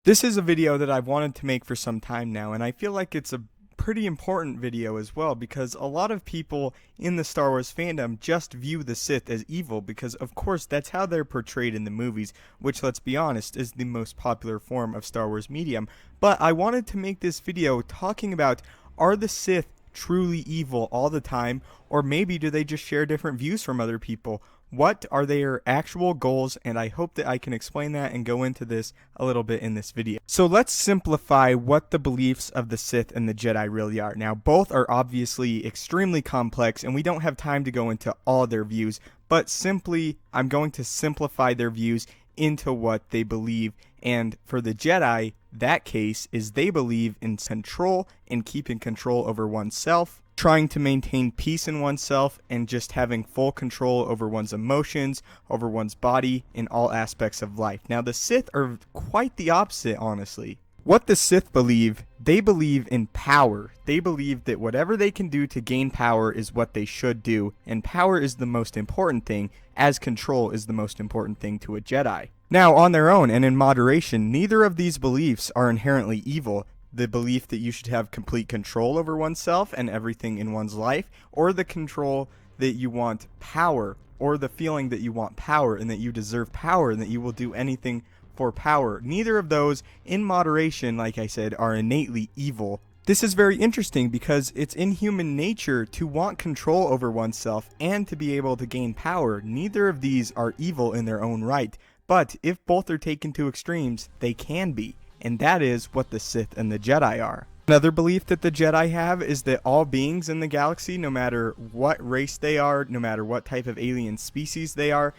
This is a video that I've wanted to make for some time now, and I feel like it's a pretty important video as well because a lot of people in the Star Wars fandom just view the Sith as evil because of course that's how they're portrayed in the movies, which, let's be honest, is the most popular form of Star Wars medium. But I wanted to make this video talking about, are the Sith truly evil all the time, or maybe do they just share different views from other people? What are their actual goals? And I hope that I can explain that and go into this a little bit in this video. So let's simplify what the beliefs of the Sith and the Jedi really are. Now, both are obviously extremely complex, and we don't have time to go into all their views, but simply, I'm going to simplify their views into what they believe. And for the Jedi, that case is they believe in control and keeping control over oneself, trying to maintain peace in oneself, and just having full control over one's emotions, over one's body, in all aspects of life. Now, the Sith are quite the opposite, honestly. What the Sith believe, they believe in power. They believe that whatever they can do to gain power is what they should do, and power is the most important thing, as control is the most important thing to a Jedi. Now, on their own and in moderation, neither of these beliefs are inherently evil. The belief that you should have complete control over oneself and everything in one's life, or the control that you want power, or the feeling that you want power and that you deserve power and that you will do anything for power. Neither of those, in moderation, like I said, are innately evil. This is very interesting because it's in human nature to want control over oneself and to be able to gain power. Neither of these are evil in their own right, but if both are taken to extremes, they can be. And that is what the Sith and the Jedi are. Another belief that the Jedi have is that all beings in the galaxy, no matter what race they are, no matter what type of alien species they are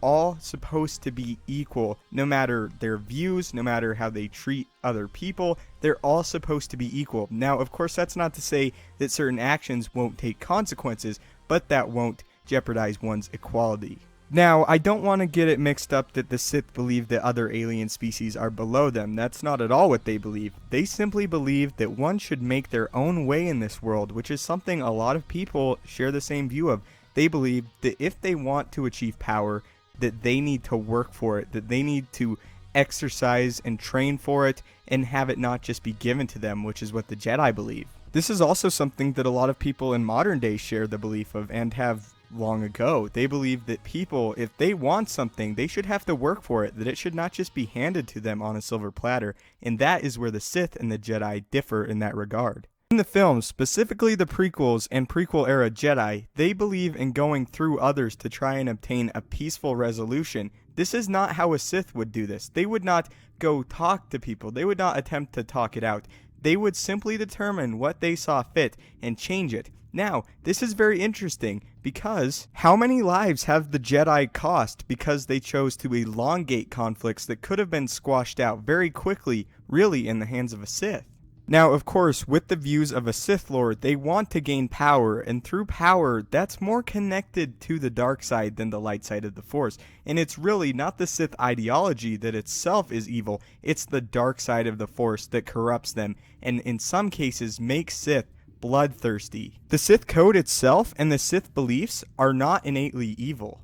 all supposed to be equal. No matter their views, no matter how they treat other people, they're all supposed to be equal. Now, of course, that's not to say that certain actions won't take consequences, but that won't jeopardize one's equality. Now, I don't want to get it mixed up that the Sith believe that other alien species are below them. That's not at all what they believe. They simply believe that one should make their own way in this world, which is something a lot of people share the same view of. They believe that if they want to achieve power, that they need to work for it, that they need to exercise and train for it, and have it not just be given to them, which is what the Jedi believe. This is also something that a lot of people in modern day share the belief of and have long ago. They believe that people, if they want something, they should have to work for it, that it should not just be handed to them on a silver platter, and that is where the Sith and the Jedi differ in that regard. In the films, specifically the prequels and prequel era Jedi, they believe in going through others to try and obtain a peaceful resolution. This is not how a Sith would do this. They would not go talk to people. They would not attempt to talk it out. They would simply determine what they saw fit and change it. Now, this is very interesting because how many lives have the Jedi cost because they chose to elongate conflicts that could have been squashed out very quickly, really, in the hands of a Sith? Now, of course, with the views of a Sith Lord, they want to gain power, and through power, that's more connected to the dark side than the light side of the Force. And it's really not the Sith ideology that itself is evil, it's the dark side of the Force that corrupts them, and in some cases makes Sith bloodthirsty. The Sith code itself and the Sith beliefs are not innately evil.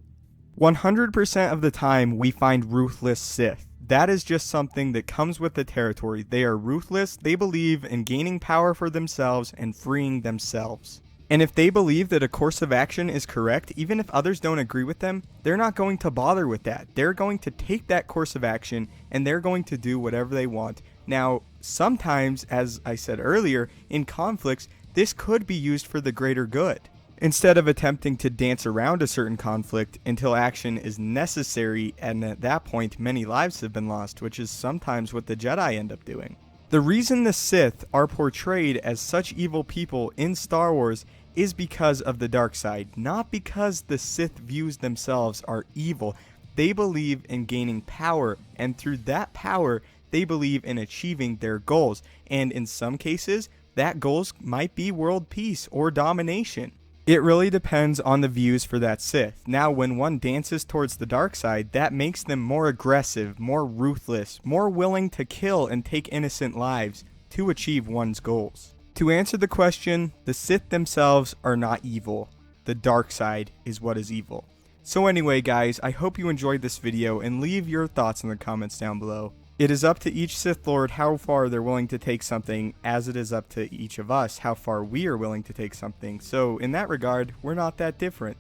100% of the time we find ruthless Sith. That is just something that comes with the territory. They are ruthless, they believe in gaining power for themselves and freeing themselves. And if they believe that a course of action is correct, even if others don't agree with them, they're not going to bother with that. They're going to take that course of action and they're going to do whatever they want. Now, sometimes, as I said earlier, in conflicts, this could be used for the greater good. Instead of attempting to dance around a certain conflict until action is necessary, and at that point many lives have been lost, which is sometimes what the Jedi end up doing. The reason the Sith are portrayed as such evil people in Star Wars is because of the dark side, not because the Sith views themselves are evil. They believe in gaining power, and through that power, they believe in achieving their goals, and in some cases, that goals might be world peace or domination. It really depends on the views for that Sith. Now, when one dances towards the dark side, that makes them more aggressive, more ruthless, more willing to kill and take innocent lives to achieve one's goals. To answer the question, the Sith themselves are not evil. The dark side is what is evil. So anyway, guys, I hope you enjoyed this video and leave your thoughts in the comments down below. It is up to each Sith Lord how far they're willing to take something, as it is up to each of us how far we are willing to take something. So, in that regard, we're not that different.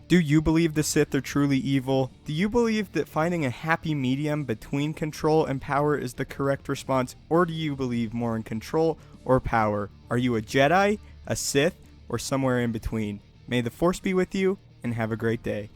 Do you believe the Sith are truly evil? Do you believe that finding a happy medium between control and power is the correct response? Or do you believe more in control or power? Are you a Jedi, a Sith, or somewhere in between? May the Force be with you, and have a great day.